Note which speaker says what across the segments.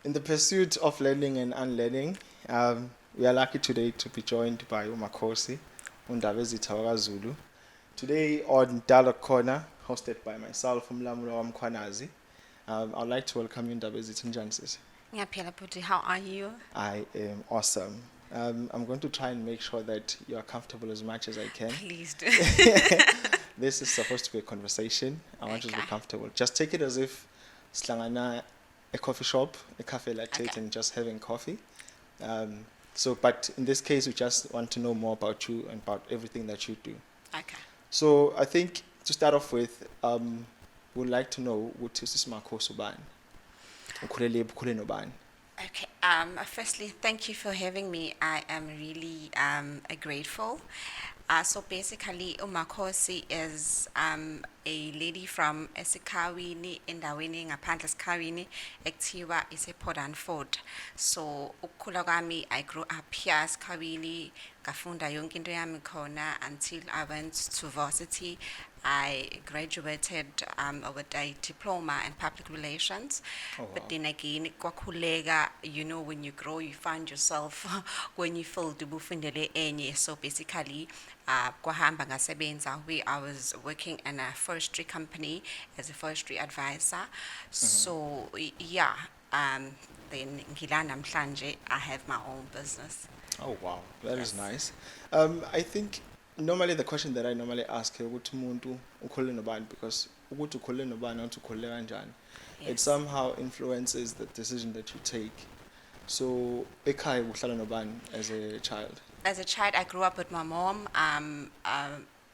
Speaker 1: In the pursuit of learning and unlearning, we are lucky today to be joined by Makhosi Zulu. Today on Dialogue Corner, hosted by myself, Umlamula Wamkwanazi. I'd like to welcome you, Ndabezitha Njansis.
Speaker 2: Ngiyaphila Bhuti, how are you?
Speaker 1: I am awesome. I'm going to try and make sure that you are comfortable as much as I can.
Speaker 2: Please do.
Speaker 1: This is supposed to be a conversation. I want you to be
Speaker 2: Okay.
Speaker 1: comfortable. Just take it as if slangana a coffee shop, a cafe latte,
Speaker 2: Okay.
Speaker 1: and just having coffee. But in this case, we just want to know more about you and about everything that you do.
Speaker 2: Okay.
Speaker 1: So I think to start off with, we'd like to know what is this Makhosi Ubani? Ukhulele ebukhuleni nobani?
Speaker 2: Okay. Firstly, thank you for having me. I am really grateful. So basically, Makhosi is a lady from eSikawini endaweni ngaphandle eSikawini ekuthiwa Port Dunford. So ukukhula kwami, I grew up here eSikawini, ngafunda yonke into yami khona until I went to varsity. I graduated with a diploma in public relations.
Speaker 1: Oh, wow.
Speaker 2: But then again, kwakhuleka, you know, when you grow, you find yourself when you feel ubufundele enye. So basically, kwahamba ngasebenza, where I was working in a forestry company as a forestry advisor. So yeah, then ngila namhlanje I have my own business.
Speaker 1: Oh wow, that is
Speaker 2: Yes.
Speaker 1: nice. I think normally the question that I normally ask ukuthi umuntu ukhulele nobani, because ukuthi ukhulele nobani not ukhulele kanjani, it
Speaker 2: Yes.
Speaker 1: somehow influences the decision that you take. So ekhaya uhlala nobani as a child?
Speaker 2: As a child, I grew up with my mom and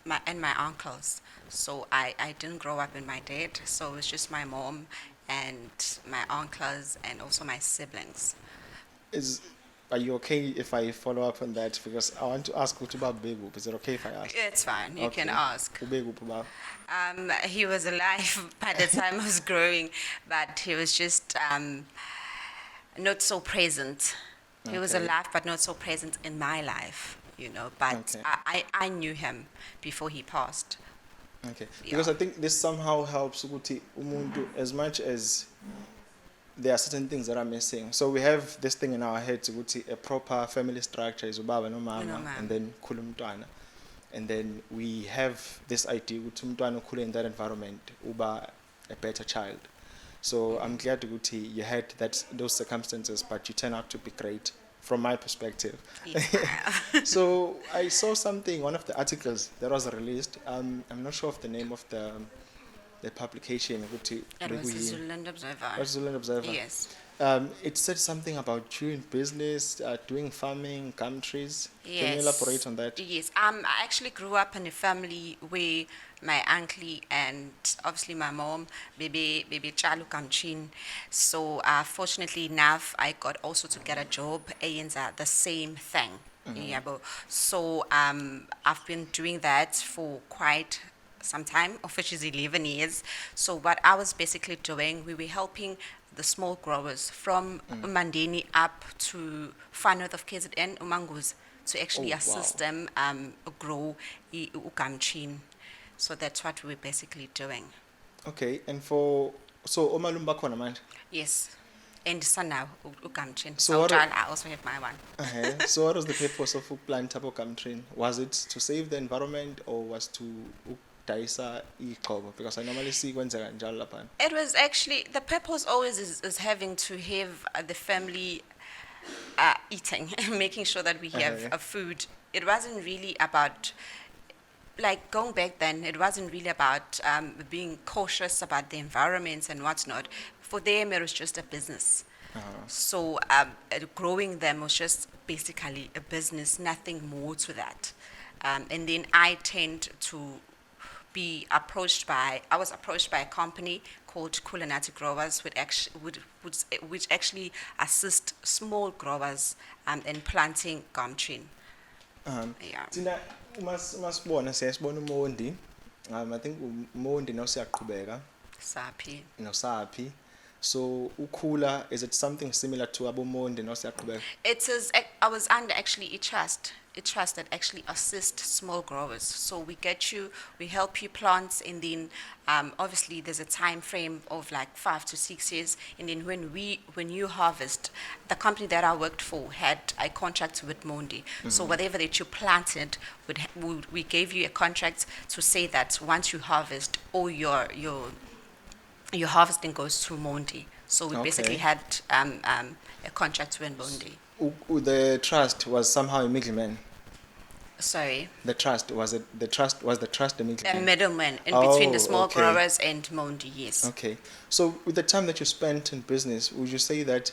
Speaker 2: my uncles. So I didn't grow up with my dad. So it was just my mom and my uncles and also my siblings.
Speaker 1: Are you okay if I follow up on that? Because I want to ask ukuthi ubaba ubekuphi. Is it okay if I ask?
Speaker 2: It's fine. You can
Speaker 1: Okay.
Speaker 2: ask.
Speaker 1: Ubekuphi ubaba?
Speaker 2: He was alive by the time I was growing, but he was just not so present. He was
Speaker 1: Okay.
Speaker 2: alive, but not so present in my life, you know. But
Speaker 1: Okay.
Speaker 2: I knew him before he passed.
Speaker 1: Okay.
Speaker 2: Yeah.
Speaker 1: Because I think this somehow helps ukuthi umuntu, as much as there are certain things that are missing. So we have this thing in our heads ukuthi a proper family structure is ubaba nomama
Speaker 2: Nomama.
Speaker 1: and then khula umntwana. And then we have this idea ukuthi umntwana ukhule in that environment uba a better child. So I'm glad ukuthi you had those circumstances, but you turn out to be great from my perspective.
Speaker 2: Yeah.
Speaker 1: So I saw something, one of the articles that was released. I'm not sure of the name of the publication. ukuthi
Speaker 2: It was the
Speaker 1: bekuyini.
Speaker 2: Zululand Observer.
Speaker 1: What's Zululand Observer?
Speaker 2: Yes.
Speaker 1: It said something about you in business, doing farming, gum trees. Can you
Speaker 2: Yes.
Speaker 1: elaborate on that?
Speaker 2: Yes. I actually grew up in a family where my uncle and obviously my mom, baby Chalu Kamchin. So fortunately enough, I got also to get a job, the same thing. Yeah, so I've been doing that for quite some time, of which is 11 years. So what I was basically doing, we were helping the small growers from Mandeni up to far north of KZN, Umangus, to actually
Speaker 1: Oh,
Speaker 2: assist
Speaker 1: wow.
Speaker 2: them grow ukamchin. So that's what we were basically doing.
Speaker 1: Okay, and so omalumba khona manje.
Speaker 2: Yes. And son now, ukamchin.
Speaker 1: So
Speaker 2: So
Speaker 1: what are-
Speaker 2: I also have my one.
Speaker 1: So what was the purpose of plant up gum tree? Was it to save the environment or was to daisa iqobo? Because I normally see kwenzeka njalo lapha.
Speaker 2: It was actually, the purpose always is having to have the family eating, making sure that we have
Speaker 1: Okay.
Speaker 2: a food. It wasn't really about, like going back then, it wasn't really about being cautious about the environment and whatnot. For them, it was just a business. So growing them was just basically a business, nothing more to that. And then I tend to I was approached by a company called Culinati Growers, which actually assist small growers in planting gum tree. Yeah.
Speaker 1: Thina masibona siyasibona uMondi. I think uMondi nosiyaqhubeka
Speaker 2: Sapi.
Speaker 1: noSaphi. So ukula, is it something similar to Abumondi and Osiyaqhubeka?
Speaker 2: It is. I was under actually a trust that actually assists small growers. So we get you, we help you plant, and then obviously there's a time frame of like 5 to 6 years, and then when you harvest, the company that I worked for had a contract with Mondi. So whatever that you planted, we gave you a contract to say that once you harvest, all your harvesting goes through Mondi. So we basically
Speaker 1: Okay.
Speaker 2: had a contract with Mondi.
Speaker 1: The trust was somehow a middleman.
Speaker 2: Sorry,
Speaker 1: The trust was it? The trust was the trust a
Speaker 2: a
Speaker 1: middleman.
Speaker 2: middleman in between the
Speaker 1: Oh,
Speaker 2: small
Speaker 1: okay.
Speaker 2: growers and Mondi, yes.
Speaker 1: Okay. So with the time that you spent in business, would you say that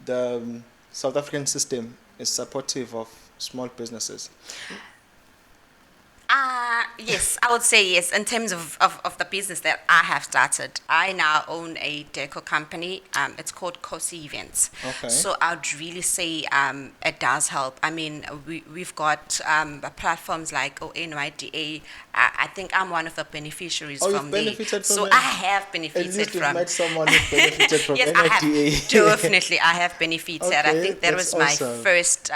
Speaker 1: the South African system is supportive of small businesses?
Speaker 2: Yes, I would say yes. In terms of the business that I have started, I now own a deco company. It's called Khosie Events.
Speaker 1: Okay.
Speaker 2: So I'd really say it does help. I mean, we've got platforms like NYDA. I think I'm one of the beneficiaries
Speaker 1: Oh,
Speaker 2: from
Speaker 1: you've
Speaker 2: there.
Speaker 1: benefited from
Speaker 2: So
Speaker 1: it?
Speaker 2: I have
Speaker 1: At
Speaker 2: benefited
Speaker 1: least you've
Speaker 2: from.
Speaker 1: met someone who benefited from
Speaker 2: Yes, I
Speaker 1: NIDA.
Speaker 2: have. Definitely, I have benefited. I
Speaker 1: Okay,
Speaker 2: think that
Speaker 1: that's
Speaker 2: was my
Speaker 1: awesome.
Speaker 2: first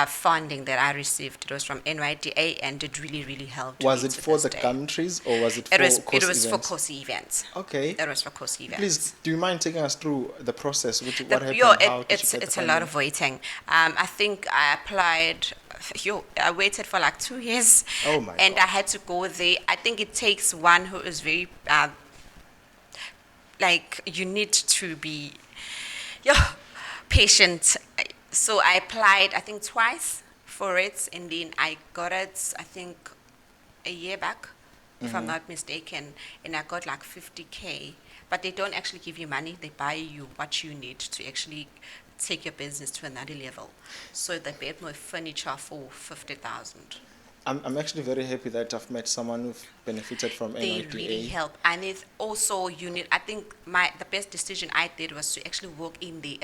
Speaker 2: funding that I received. It was from NYDA, and it really, really helped
Speaker 1: Was
Speaker 2: me
Speaker 1: it
Speaker 2: to
Speaker 1: for
Speaker 2: this
Speaker 1: the
Speaker 2: day.
Speaker 1: countries or was it for
Speaker 2: It was
Speaker 1: course
Speaker 2: for
Speaker 1: events?
Speaker 2: Khosie Events.
Speaker 1: Okay.
Speaker 2: It was for Khosie Events.
Speaker 1: Please, do you mind taking us through the process? What happened? How did you get the
Speaker 2: It's a lot
Speaker 1: funding?
Speaker 2: of waiting. I think I applied. I waited for like 2 years,
Speaker 1: Oh my
Speaker 2: and
Speaker 1: God.
Speaker 2: I had to go there. I think it takes one who is very like you need to be patient. So I applied, I think twice for it, and then I got it, I think a year back, if I'm not mistaken, and I got like 50K. But they don't actually give you money; they buy you what you need to actually take your business to another level. So they bought my furniture for 50,000.
Speaker 1: I'm actually very happy that I've met someone who benefited from
Speaker 2: They really
Speaker 1: NIDA.
Speaker 2: help, and it's also you need. I think the best decision I did was to actually work in the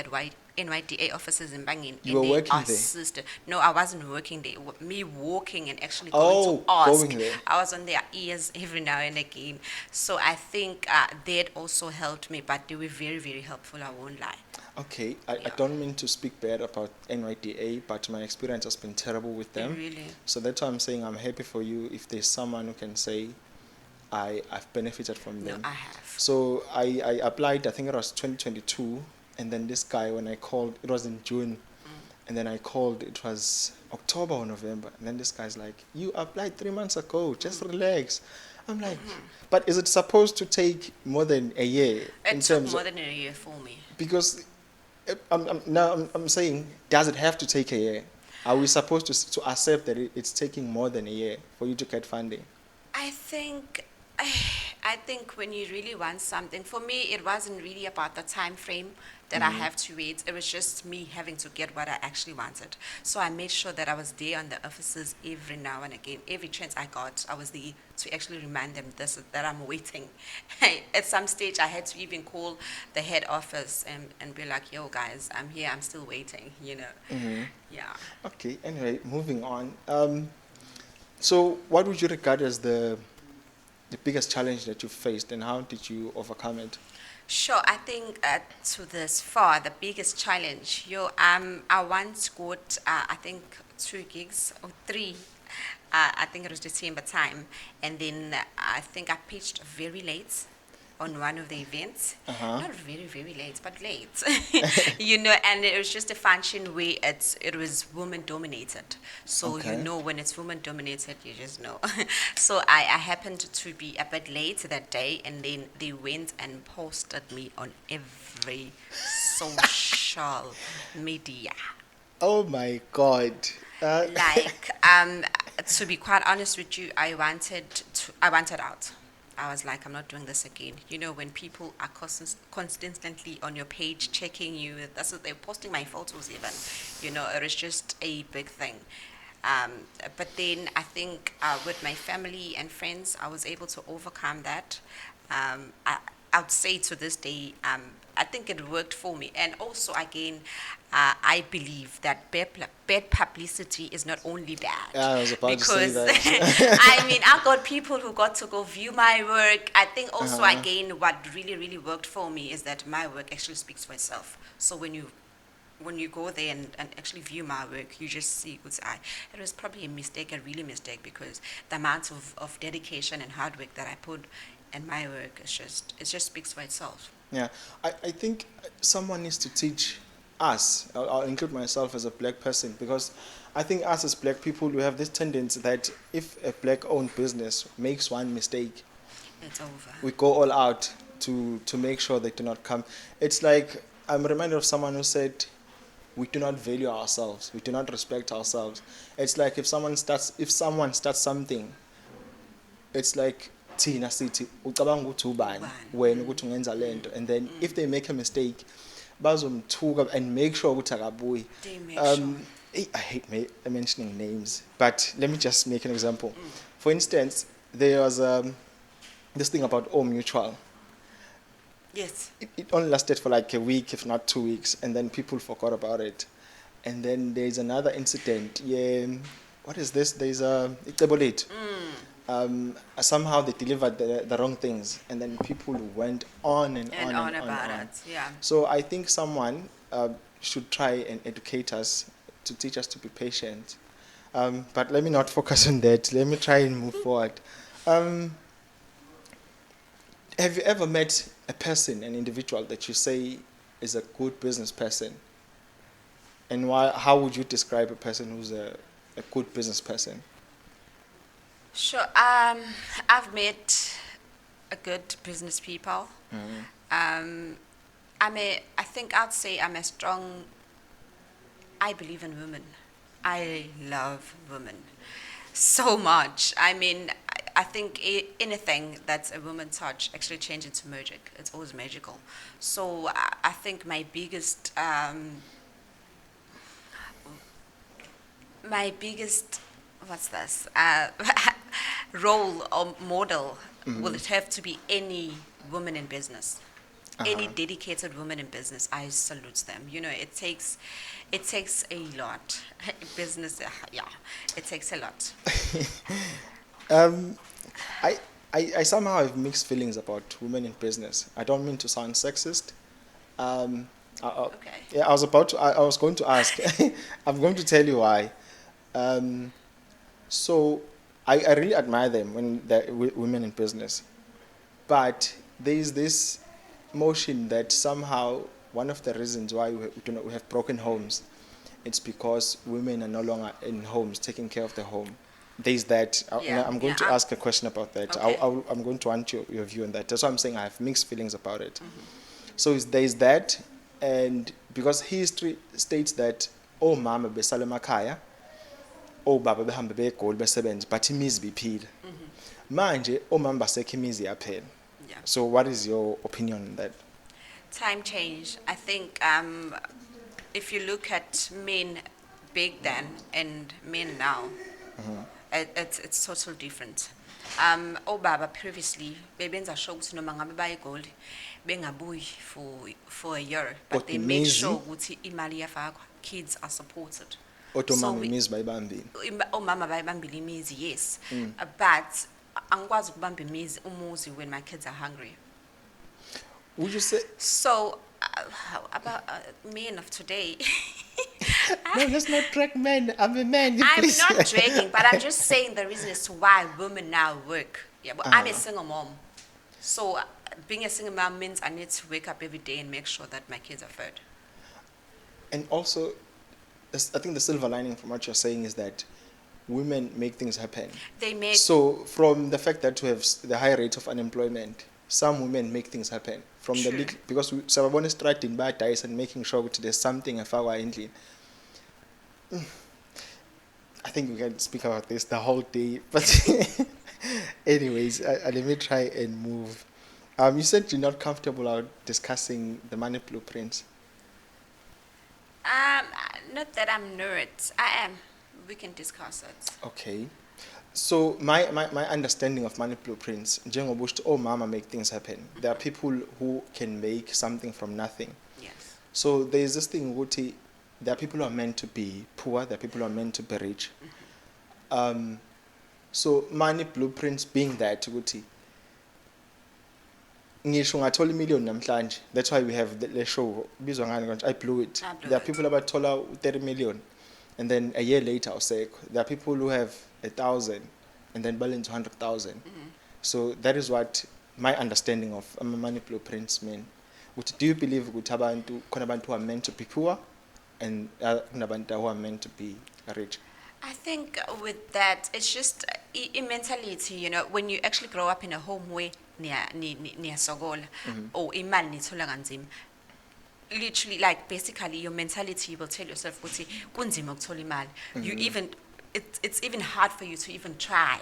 Speaker 2: NYDA offices in Bangin,
Speaker 1: You
Speaker 2: and
Speaker 1: were
Speaker 2: they
Speaker 1: working there?
Speaker 2: assisted. No, I wasn't working there. Me walking and actually
Speaker 1: Oh,
Speaker 2: going to ask.
Speaker 1: going there.
Speaker 2: I was on their ears every now and again. So I think that also helped me, but they were very, very helpful. I won't lie.
Speaker 1: Okay, I
Speaker 2: Yeah.
Speaker 1: don't mean to speak bad about NYDA, but my experience has been terrible with them.
Speaker 2: Really.
Speaker 1: So that's why I'm saying I'm happy for you if there's someone who can say I've benefited from
Speaker 2: No,
Speaker 1: them.
Speaker 2: I have.
Speaker 1: So I applied, I think it was 2022, and then this guy, when I called, it was in June, and then I called, it was October or November, and then this guy's like, you applied 3 months ago, just relax. I'm like, but is it supposed to take more than a year in
Speaker 2: It took
Speaker 1: terms
Speaker 2: more
Speaker 1: of,
Speaker 2: than a year for me.
Speaker 1: because I'm saying, does it have to take a year? Are we supposed to accept that it's taking more than a year for you to get funding?
Speaker 2: I think I think when you really want something, for me it wasn't really about the time frame that I have to wait. It was just me having to get what I actually wanted. So I made sure that I was there on the offices every now and again. Every chance I got, I was there to actually remind them that I'm waiting. At some stage I had to even call the head office and be like, yo guys, I'm here, I'm still waiting, you know. Yeah.
Speaker 1: Okay, anyway, moving on. So what would you regard as the biggest challenge that you faced, and how did you overcome it?
Speaker 2: Sure, I think to this far, the biggest challenge, I once got, I think, 2 gigs or three. I think it was December time, and then I think I pitched very late on one of the events.
Speaker 1: Uh-huh.
Speaker 2: Not very, very late, but late. And it was just a function where it was woman dominated. So
Speaker 1: Okay.
Speaker 2: when it's woman dominated, you just know. So I happened to be a bit late that day, and then they went and posted me on every social media.
Speaker 1: Oh my God.
Speaker 2: Like, to be quite honest with you, I wanted out. I was like, I'm not doing this again. When people are constantly on your page checking you, they're posting my photos even. It was just a big thing. But then I think with my family and friends, I was able to overcome that. I would say to this day, I think it worked for me. And also, again, I believe that bad publicity is not only bad.
Speaker 1: Yeah, I was about to say
Speaker 2: Because,
Speaker 1: that.
Speaker 2: I mean, I got people who got to go view my work. I think also,
Speaker 1: Uh-huh.
Speaker 2: again, what really, really worked for me is that my work actually speaks for itself. So when you go there and actually view my work, you just see what's I. It was probably a mistake, a really mistake, because the amount of dedication and hard work that I put in my work is just it just speaks for itself.
Speaker 1: Yeah, I think someone needs to teach us, I'll include myself as a black person, because I think us as black people, we have this tendency that if a black owned business makes one mistake,
Speaker 2: It's over.
Speaker 1: we go all out to make sure they do not come. It's like, I'm reminded of someone who said, we do not value ourselves, we do not respect ourselves. It's like if someone starts something, it's like thina sithi ucabanga ukuthi ubani wena ukuthi ungenza lento, and then if they make a mistake bazomthuka and make sure ukuthi akabuyi.
Speaker 2: They make sure.
Speaker 1: I hate mentioning names, but let me just make an example. For instance, there was this thing about All Mutual.
Speaker 2: Yes.
Speaker 1: It only lasted for like a week, if not 2 weeks, and then people forgot about it. And then there's another incident. Yeah, what is this? There's a Ecebolet. Somehow they delivered the wrong things, and then people went on and on
Speaker 2: about it. Yeah.
Speaker 1: So I think someone should try and educate us, to teach us to be patient. But let me not focus on that. Let me try and move forward. Have you ever met a person, an individual that you say is a good business person? And why? How would you describe a person who's a good business person?
Speaker 2: Sure. I've met a good business people. I think I'd say I'm a strong. I believe in women. I love women so much. I mean, I think anything that's a woman touch actually changes into magic. It's always magical. So I think my biggest what's this role or model will it have to be any woman in business, any dedicated woman in business. I salute them. You know, it takes a lot. Business, yeah, it takes a lot.
Speaker 1: Um, I somehow have mixed feelings about women in business. I don't mean to sound sexist.
Speaker 2: Okay.
Speaker 1: Yeah, I was going to ask. I'm going to tell you why. So I really admire them when they're women in business, but there is this motion that somehow one of the reasons why we have broken homes, it's because women are no longer in homes taking care of the home. There's that.
Speaker 2: Yeah,
Speaker 1: I'm going
Speaker 2: yeah,
Speaker 1: to ask a question about that.
Speaker 2: Okay.
Speaker 1: I'm going to want your view on that. That's why I'm saying I have mixed feelings about it. So there's that, and because history states that omama besala emakhaya, obaba behambe begoli besebenza, but imizi biphila. Manje omama basekho imizi yaphela.
Speaker 2: Yeah.
Speaker 1: So what is your opinion on that?
Speaker 2: Time change. I think if you look at men back then and men now, it's totally different. Obaba previously bebenza sure ukuthi noma ngabe baye eGoli bengabuyi for a year, but
Speaker 1: Kodwa
Speaker 2: they make
Speaker 1: imizi-
Speaker 2: sure ukuthi imali iyafakwa, kids are supported.
Speaker 1: Otomama
Speaker 2: we-
Speaker 1: imizi bayibambile.
Speaker 2: Omama bayibambile imizi, yes. But angikwazi ukubamba umuzi when my kids are hungry.
Speaker 1: Would you say
Speaker 2: So about men of today.
Speaker 1: no? Let's not track men. I'm a man.
Speaker 2: I'm
Speaker 1: please.
Speaker 2: not dragging, but I'm just saying the reason as to why women now work. Yeah, but I'm a single mom. So being a single mom means I need to wake up every day and make sure that my kids are fed.
Speaker 1: And also, I think the silver lining from what you're saying is that women make things happen.
Speaker 2: They make
Speaker 1: So from the fact that we have the high rate of unemployment, some women make things happen. From the
Speaker 2: True.
Speaker 1: little, because sababona starting by dice and making sure that there's something efakwa endlini. I think we can speak about this the whole day, but anyways, let me try and move. You said you're not comfortable out discussing the money blueprints.
Speaker 2: not that I'm nerds. I am. We can discuss it.
Speaker 1: Okay. So my understanding of money blueprints, njengoba usho oh mama make things happen. There are people who can make something from nothing.
Speaker 2: Yes.
Speaker 1: So there is this thing ukuthi there are people who are meant to be poor, there are people who are meant to be rich. So money blueprints being that ukuthi ngisho ngathola imillion namhlanje. That's why we have the show bizwa ngani konje I blew it.
Speaker 2: I blew
Speaker 1: There are
Speaker 2: it.
Speaker 1: people abathola 30 million and then a year later awusekho. There are people who have 1,000 and then balance 100,000. So that is what my understanding of money blueprints mean. Do you believe ukuthi abantu khona abantu who are meant to be poor and kunabantu who are meant to be rich?
Speaker 2: I think with that, it's just in mentality, you know, when you actually grow up in a home where near sogola or imali nithola kanzima, literally, like, basically, your mentality will tell yourself, ukuthi kunzima ukuthola imali. You even, it's even hard for you to even try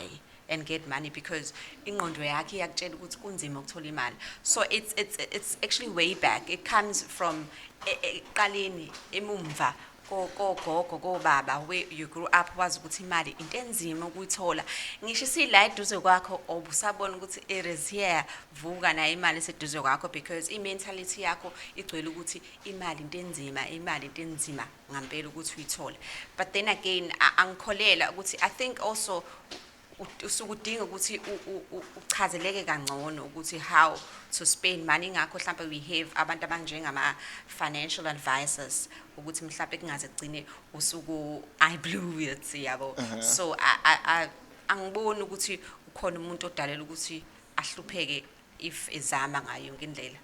Speaker 2: and get money because ingqondo yakhe iyakutshela ukuthi kunzima ukuthola imali. So it's actually way back. It comes from eqaleni emumva kogogo kobaba where you grew up wazi ukuthi imali into enzima ukuyithola. Ngisho sila eduze kwakho obusabona ukuthi it is here vuka na imali eseduze kwakho because imentality yakho igcwele ukuthi imali into enzima ngempela ukuthi uyithole. But then again angikholela ukuthi I think also usukudinga ukuthi uchazeleke kangcono ukuthi how to spend money ngakho mhlawumbe we have abantu abanjengama financial advisors ukuthi mhlawumbe kungaze kugcine usuku I blew it yabo. So I angiboni ukuthi ukhona umuntu odalela ukuthi ahlupheke if ezama ngayo yonke indlela.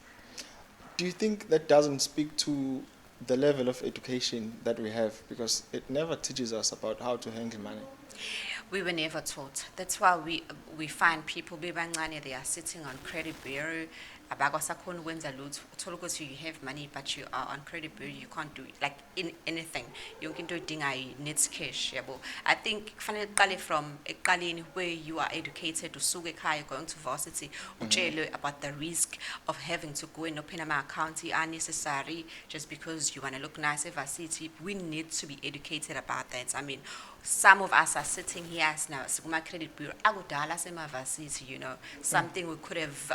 Speaker 1: Do you think that doesn't speak to the level of education that we have because it never teaches us about how to handle money?
Speaker 2: We were never taught. That's why we find people bebancane they are sitting on credit bureau. Abakwasakhona ukwenza lutho. Uthola ukuthi you have money but you are on credit bureau, you can't do it like in anything. Yonke into oyidingayo needs cash yabo. I think kufanele uqale from eqaleni where you are educated usuke ekhaya going to varsity utshelwe about the risk of having to go and open an account unnecessary just because you want to look nice at varsity. We need to be educated about that. I mean, some of us are sitting here now, Sukuma Credit Bureau, Agudala Sema Varsity, you know, something we could have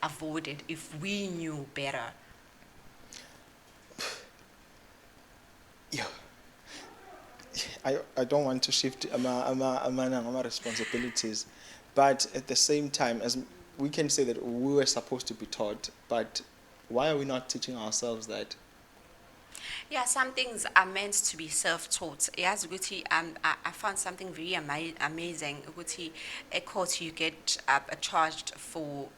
Speaker 2: avoided if we knew better.
Speaker 1: Yeah. I don't want to shift my responsibilities, but at the same time, as we can say that we were supposed to be taught, but why are we not teaching ourselves that?
Speaker 2: Yeah, some things are meant to be self-taught. Yes, Guti, I found something very amazing. Guti, a course you get charged for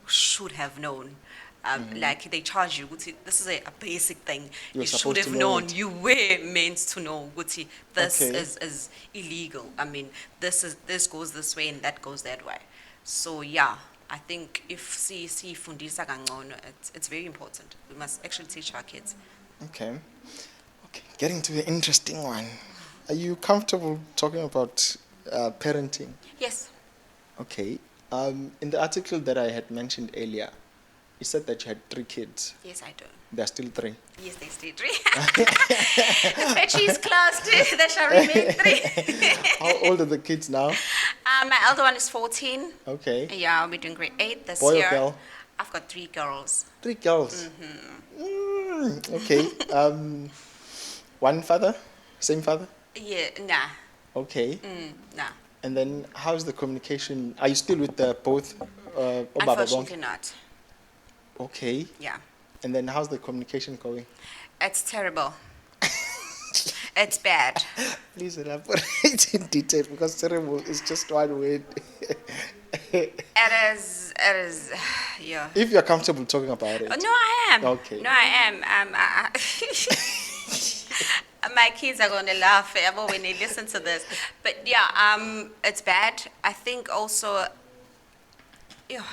Speaker 2: should have known. Like they charge you, Guti, this is a basic thing. You should have known. You were meant to know, Guti, this is illegal. I mean, this goes this way and that goes that way. So yeah, I think if fundisa kangcono, it's very important. We must actually teach our kids.
Speaker 1: Okay. Getting to the interesting one. Are you comfortable talking about parenting?
Speaker 2: Yes.
Speaker 1: Okay. In the article that I had mentioned earlier, you said that you had 3 kids.
Speaker 2: Yes, I do.
Speaker 1: There are still 3.
Speaker 2: Yes, they still 3. The she's close to there shall remain 3.
Speaker 1: How old are the kids now?
Speaker 2: My elder one is 14.
Speaker 1: Okay.
Speaker 2: Yeah, I'll be doing grade 8 this
Speaker 1: Boy
Speaker 2: year.
Speaker 1: or girl?
Speaker 2: I've got 3 girls.
Speaker 1: 3 girls? Okay. One father? Same father?
Speaker 2: Yeah, nah.
Speaker 1: Okay.
Speaker 2: Nah.
Speaker 1: And then how's the communication? Are you still with the both?
Speaker 2: Unfortunately not.
Speaker 1: Okay.
Speaker 2: Yeah.
Speaker 1: And then how's the communication going?
Speaker 2: It's terrible. It's bad.
Speaker 1: Please elaborate in detail because terrible is just one word.
Speaker 2: It is, yeah.
Speaker 1: If you're comfortable talking about it.
Speaker 2: No, I am.
Speaker 1: Okay.
Speaker 2: No, I am. My kids are going to laugh when they listen to this. But yeah, it's bad. I think also, yeah,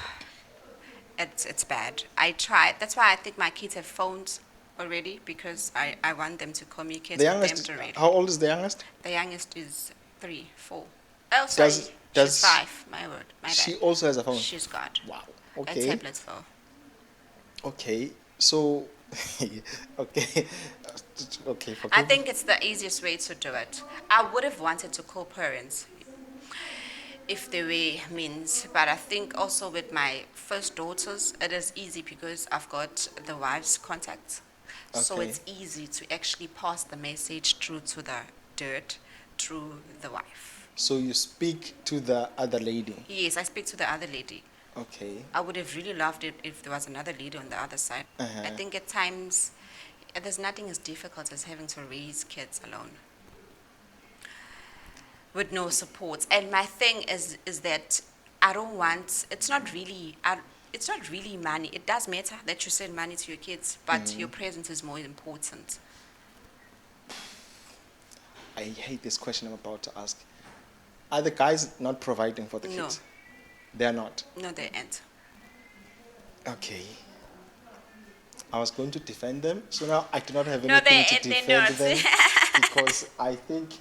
Speaker 2: it's bad. I try. That's why I think my kids have phones already because I want them to communicate
Speaker 1: The
Speaker 2: with
Speaker 1: youngest,
Speaker 2: them already.
Speaker 1: how old is the youngest?
Speaker 2: The youngest is 3, 4. Oh, sorry, she's 5. My word, my bad.
Speaker 1: She also has a phone?
Speaker 2: She's got
Speaker 1: Wow.
Speaker 2: a
Speaker 1: Okay.
Speaker 2: tablet though.
Speaker 1: Okay. So Okay. Okay,
Speaker 2: I
Speaker 1: forgive me.
Speaker 2: think it's the easiest way to do it. I would have wanted to co-parent if there were means, but I think also with my first daughters, it is easy because I've got the wife's contacts. So
Speaker 1: Okay.
Speaker 2: it's easy to actually pass the message through to the dirt through the wife.
Speaker 1: So you speak to the other lady.
Speaker 2: Yes, I speak to the other lady.
Speaker 1: Okay.
Speaker 2: I would have really loved it if there was another lady on the other side. I
Speaker 1: Uh-huh.
Speaker 2: think at times there's nothing as difficult as having to raise kids alone with no support. And my thing is that I don't want. It's not really money. It does matter that you send money to your kids, but your presence is more important.
Speaker 1: I hate this question I'm about to ask. Are the guys not providing for the
Speaker 2: No,
Speaker 1: kids? They're not.
Speaker 2: no, they ain't.
Speaker 1: Okay. I was going to defend them, so now I do not have
Speaker 2: No,
Speaker 1: anything to
Speaker 2: they're
Speaker 1: defend
Speaker 2: not.
Speaker 1: them because I think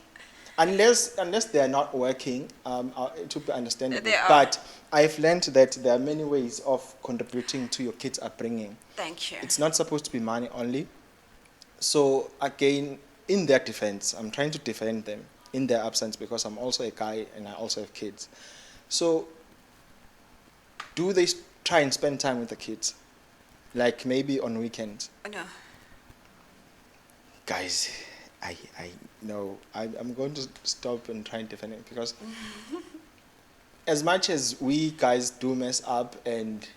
Speaker 1: unless they are not working, it would be understandable.
Speaker 2: They are.
Speaker 1: But I've learned that there are many ways of contributing to your kids' upbringing.
Speaker 2: Thank you.
Speaker 1: It's not supposed to be money only. So again, in their defense, I'm trying to defend them in their absence because I'm also a guy and I also have kids. So do they try and spend time with the kids? Like maybe on weekends?
Speaker 2: No.
Speaker 1: Guys, I know I'm going to stop and try and defend it because as much as we guys do mess up and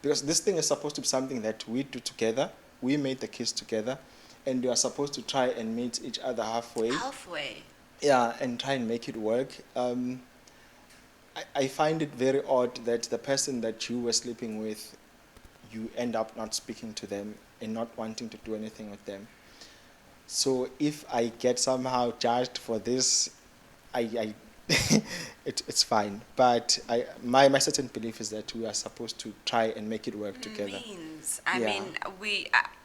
Speaker 1: because this thing is supposed to be something that we do together, we made the kids together, and we are supposed to try and meet each other halfway.
Speaker 2: Halfway.
Speaker 1: Yeah, and try and make it work. I find it very odd that the person that you were sleeping with, you end up not speaking to them and not wanting to do anything with them. So if I get somehow judged for this, I it's fine. But my certain belief is that we are supposed to try and make it work together.
Speaker 2: Means. I
Speaker 1: Yeah.
Speaker 2: mean,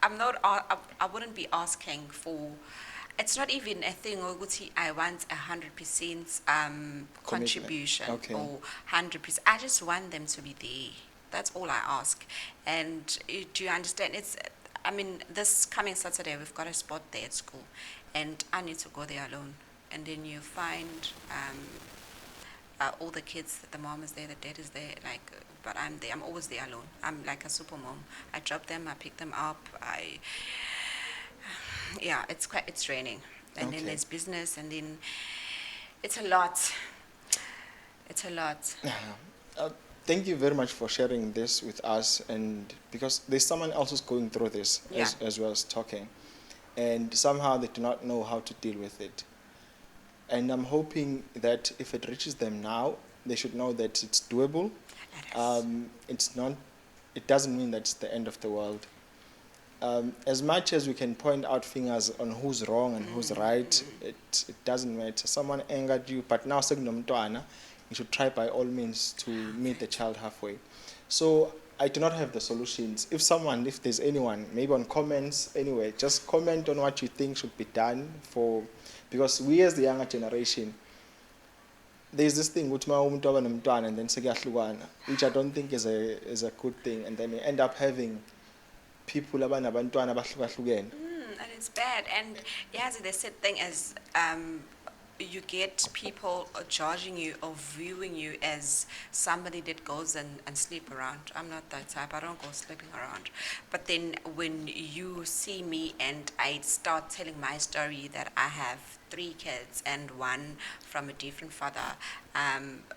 Speaker 2: I'm not. I wouldn't be asking for. It's not even a thing. Oguti, I want 100% contribution
Speaker 1: Okay.
Speaker 2: or 100%. I just want them to be there. That's all I ask. And do you understand? It's. I mean, this coming Saturday we've got a spot there at school, and I need to go there alone. And then you find all the kids, the mom is there, the dad is there, like, but I'm there. I'm always there alone. I'm like a super mom. I drop them, I pick them up. Yeah, it's raining, and then
Speaker 1: Okay.
Speaker 2: there's business, and then it's a lot. It's a lot.
Speaker 1: Uh, Thank you very much for sharing this with us, and because there's someone else who's going through this
Speaker 2: Yeah.
Speaker 1: as well as talking, and somehow they do not know how to deal with it. And I'm hoping that if it reaches them now, they should know that it's doable.
Speaker 2: It is.
Speaker 1: It's not. It doesn't mean that it's the end of the world. As much as we can point out fingers on who's wrong and who's right, it doesn't matter. Someone angered you, but now you should try by all means to meet the child halfway. So I do not have the solutions. If there's anyone, maybe on comments, anyway, just comment on what you think should be done because we as the younger generation, there's this thing which and then sekuyahlukana, which I don't think is a good thing, and then you end up having people abanabantwana abahlukahlukene.
Speaker 2: And it's bad. And yes, the sad thing is, you get people judging you or viewing you as somebody that goes and sleep around. I'm not that type. I don't go sleeping around. But then when you see me and I start telling my story that I have 3 kids and one from a different father,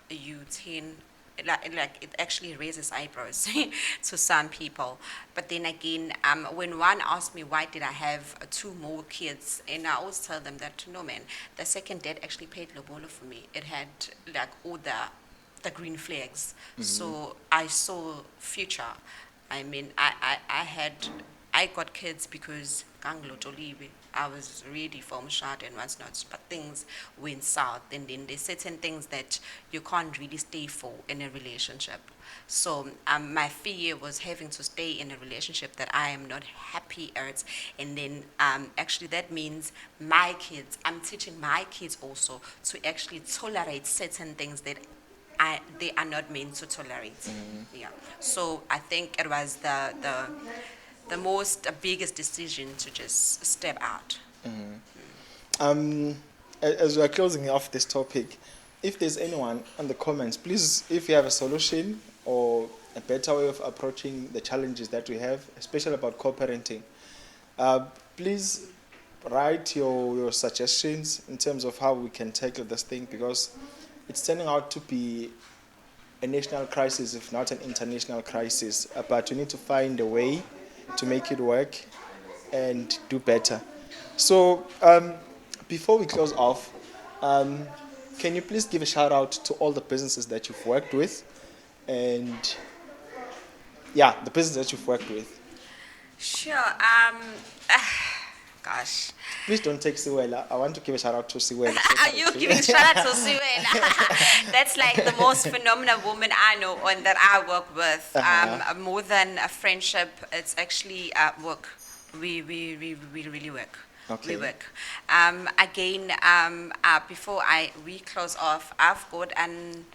Speaker 2: you tend like it actually raises eyebrows to some people. But then again, when one asks me why did I have 2 more kids, and I always tell them that no, man, the second dad actually paid lobola for me. It had like all the green flags. So I saw future. I mean, I got kids because Ganglotoliwe. I was ready for shot and what's not, but things went south, and then there's certain things that you can't really stay for in a relationship. So my fear was having to stay in a relationship that I am not happy at, and then actually that means my kids. I'm teaching my kids also to actually tolerate certain things that they are not meant to tolerate. Yeah. So I think it was the the most biggest decision to just step out.
Speaker 1: As we are closing off this topic, if there's anyone on the comments, please, if you have a solution or a better way of approaching the challenges that we have, especially about co-parenting, please write your suggestions in terms of how we can tackle this thing, because it's turning out to be a national crisis, if not an international crisis. But we need to find a way to make it work and do better. So, before we close off, can you please give a shout out to all the businesses that you've worked with, and yeah, the business that you've worked with?
Speaker 2: Sure. Gosh.
Speaker 1: Please don't take Siwela. I want to give a shout out to Siwela.
Speaker 2: Are you giving shout out to Siwela? That's like the most phenomenal woman I know and that I work with. More than a friendship, it's actually work. We really work.
Speaker 1: Okay.
Speaker 2: We work. Again, before we close off, I've got an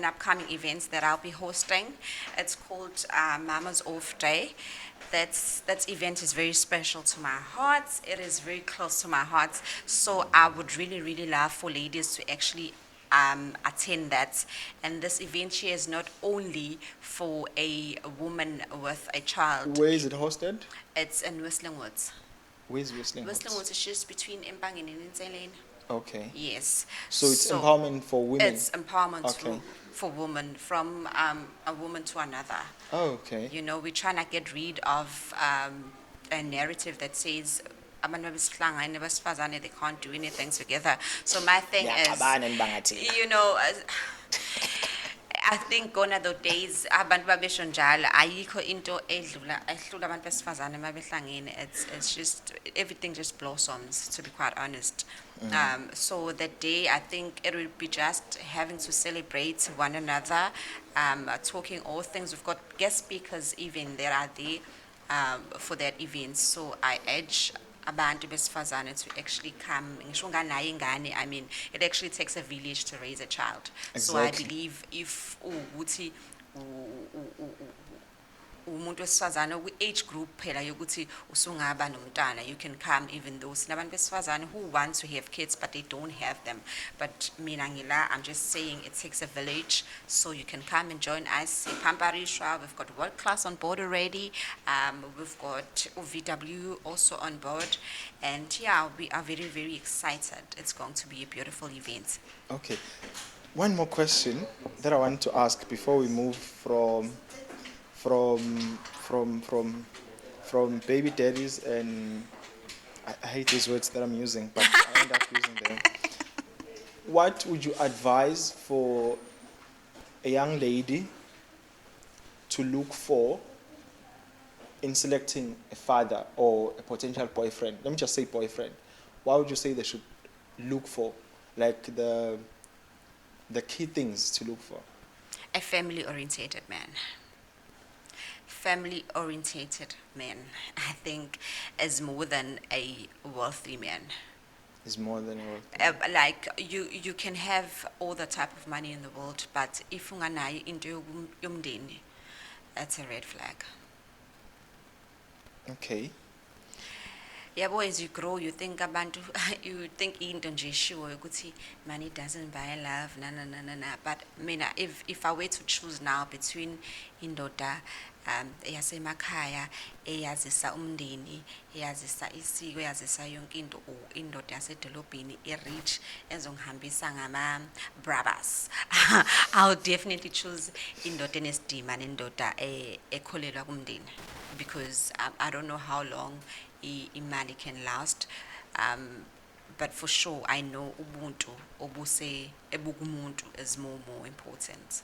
Speaker 2: upcoming event that I'll be hosting. It's called Mama's Off Day. That event is very special to my heart. It is very close to my heart. So I would really love for ladies to actually attend that. And this event here is not only for a woman with a child.
Speaker 1: Where is it hosted?
Speaker 2: It's in Whistling Woods.
Speaker 1: Where's Whistling Woods?
Speaker 2: Whistling Woods is just between Empangeni and Nselene.
Speaker 1: Okay.
Speaker 2: Yes.
Speaker 1: So it's empowerment for women?
Speaker 2: It's empowerment
Speaker 1: Okay.
Speaker 2: for women, from a woman to another.
Speaker 1: Oh, okay.
Speaker 2: You know, we're trying to get rid of a narrative that says abantu besifazane besifazane, they can't do anything together. So my thing is, you know, I think gone are the days abantu babesho njalo ayikho into ehlula abantu besifazane mabehlangene. It's just everything just blossoms, to be quite honest. So that day, I think it will be just having to celebrate one another, talking all things. We've got guest speakers even that are there for that event. So I urge abantu besifazane to actually come. Ngisho nganayo ingane, I mean, it actually takes a village to raise a child. So I
Speaker 1: Exactly.
Speaker 2: believe if ukuthi umuntu wesifazane age group phela yokuthi usungaba nomntana, you can come, even though sinabantu besifazane who want to have kids but they don't have them. But mina ngila, I'm just saying it takes a village, so you can come and join us. Pamparishwa, we've got world class on board already. We've got VW also on board, and yeah, we are very excited. It's going to be a beautiful event.
Speaker 1: Okay. One more question that I want to ask before we move from baby daddies, and I hate these words that I'm using, but I end up using them. What would you advise for a young lady to look for in selecting a father or a potential boyfriend? Let me just say boyfriend. What would you say they should look for? Like the key things to look for?
Speaker 2: A family-orientated man. Family-orientated man, I think, is more than a wealthy man.
Speaker 1: Is more than a
Speaker 2: Like you can have all the type of money in the world, but if unganayo into yomndeni, that's a red flag.
Speaker 1: Okay.
Speaker 2: Yabo, as you grow, you think abantu, you think into nje sure ukuthi money doesn't buy love, na. But mina, if I were to choose now between indoda eyasemakhaya eyazisa umndeni, eyazisa isiko, eyazisa yonke into, or indoda yasedolobheni e-rich ezongihambisa ngama brothers, I'll definitely choose indoda enesidima nendoda ekholelwa kumndeni, because I don't know how long imali can last, but for sure I know ubuntu obuse ebukumuntu is more important.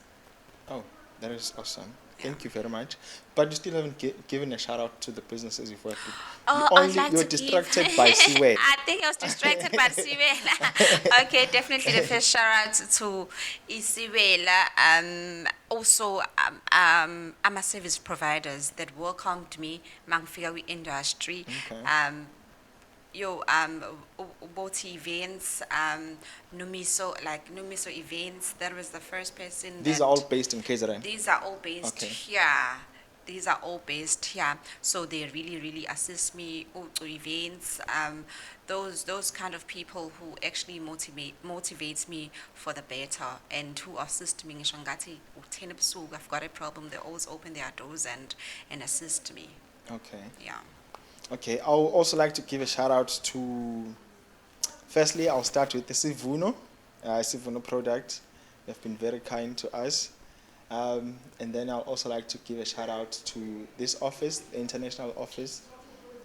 Speaker 1: Oh, that is awesome. Thank you very much. But you still haven't given a shout out to the businesses you've worked with.
Speaker 2: Oh,
Speaker 1: You were distracted by Siwe.
Speaker 2: I think I was distracted by Siwela. Okay, definitely the first shout out to Isiwela. Also, I'm a service providers that welcomed me, Mangfika industry.
Speaker 1: Okay.
Speaker 2: Both events, Numiso events. That was the first person.
Speaker 1: These are all based in KZN.
Speaker 2: These are all based
Speaker 1: Okay.
Speaker 2: here these are all based here, so they really, really assist me. Events, those kind of people who actually motivates me for the better and who assist me. Ngisho ngathi u-10 ebusuku, I've got a problem. They always open their doors and assist me.
Speaker 1: Okay.
Speaker 2: Yeah.
Speaker 1: Okay. I would also like to give a shout out to. Firstly, I'll start with the Sivuno product. They've been very kind to us. And then I'll also like to give a shout out to this office, the international office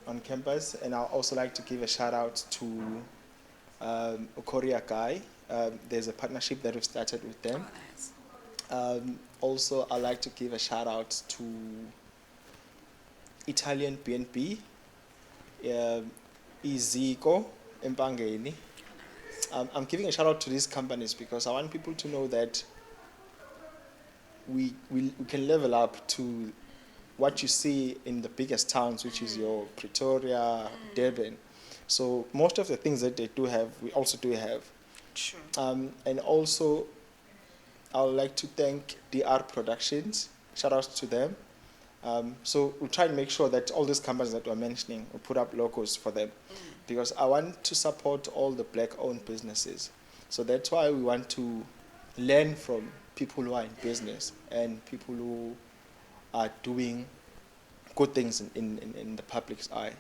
Speaker 1: on campus. And I'll also like to give a shout out to Korea Guy. There's a partnership that we've started with them.
Speaker 2: Oh, nice.
Speaker 1: Also, I'd like to give a shout out to Italian BNB, Iziko, Empangeni. I'm giving a shout out to these companies because I want people to know that we can level up to what you see in the biggest towns, which is your Pretoria, Durban. So most of the things that they do have, we also do have.
Speaker 2: True.
Speaker 1: And also, I would like to thank DR Productions. Shout out to them. So we'll try and make sure that all these companies that we're mentioning, we put up logos for them. Because I want to support all the black-owned businesses. So that's why we want to learn from people who are in business and people who are doing good things in the public's eye.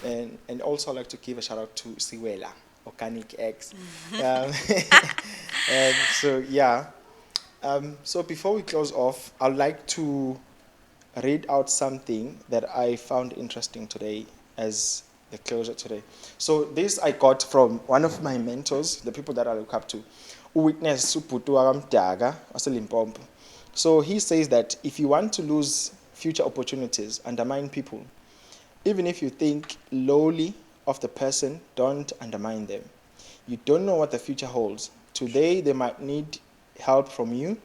Speaker 1: And also I'd like to give a shout out to Siwela, Organic Eggs. And so, yeah. So before we close off, I'd like to read out something that I found interesting today as the closure today. So this I got from one of my mentors, the people that I look up to, Witness Suputu Agamdaga, Limpopo. So he says that if you want to lose future opportunities, undermine people. Even if you think lowly of the person, don't undermine them. You don't know what the future holds. Today they might need help from you.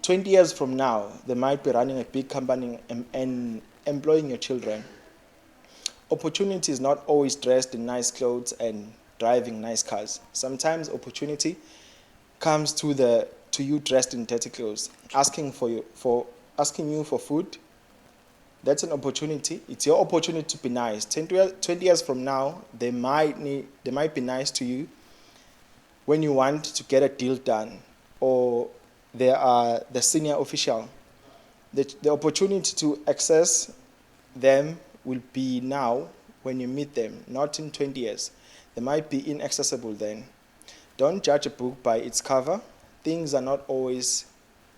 Speaker 1: 20 years from now, they might be running a big company and employing your children. Opportunity is not always dressed in nice clothes and driving nice cars. Sometimes opportunity comes to you dressed in dirty clothes, asking you for food. That's an opportunity. It's your opportunity to be nice. 20 years from now, they might be nice to you when you want to get a deal done, or they are the senior official. The opportunity to access them will be now when you meet them, not in 20 years. They might be inaccessible then. Don't judge a book by its cover. Things are not always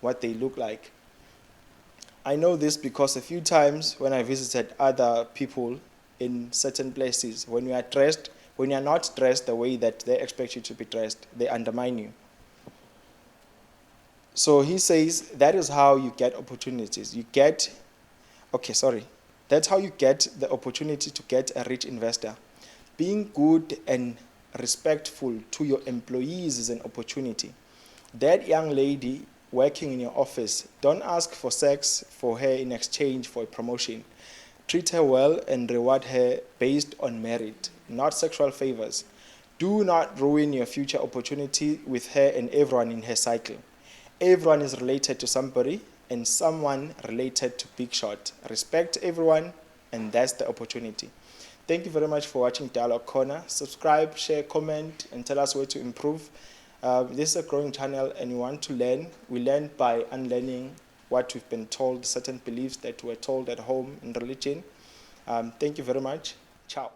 Speaker 1: what they look like. I know this because a few times when I visited other people in certain places, when you are not dressed the way that they expect you to be dressed, they undermine you. So he says that is how you get opportunities. That's how you get the opportunity to get a rich investor. Being good and respectful to your employees is an opportunity. That young lady working in your office, don't ask for sex for her in exchange for a promotion. Treat her well and reward her based on merit, not sexual favors. Do not ruin your future opportunity with her and everyone in her cycle. Everyone is related to somebody, and someone related to Big Shot. Respect everyone, and that's the opportunity. Thank you very much for watching Dialogue Corner. Subscribe, share, comment, and tell us where to improve. This is a growing channel, and we want to learn. We learn by unlearning what we've been told, certain beliefs that were told at home in religion. Thank you very much. Ciao.